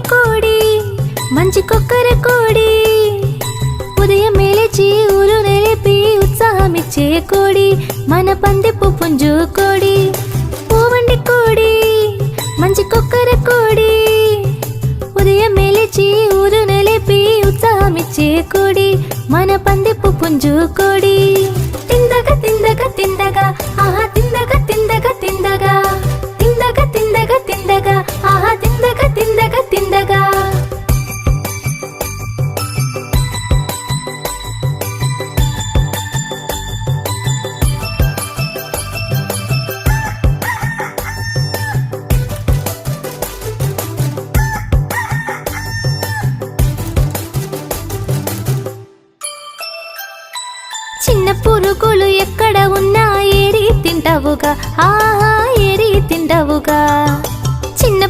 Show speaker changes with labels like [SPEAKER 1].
[SPEAKER 1] కోడి మంచి కొక్కర కోడి ఉదయం లేచి ఊరు నిలిపి ఉత్సాహమిచ్చే కోడి మన పందిపు పుంజు కోడి పూవండి కోడి మంచి కొక్కర కోడి ఉదయం లేచి ఊరు నిలిపి ఉత్సాహమిచ్చే కోడి మన పందిపు పుంజు కోడి తిందగ తిందగ తిందగ ఆహా తిందగ తిందగ తిందగ తిందగ తిందగ తిందగ ఆహా తిందగ తిందగ తిందగ చిన్న పురుగులు ఎక్కడ ఉన్నా ఏరి తింటావుగా ఆ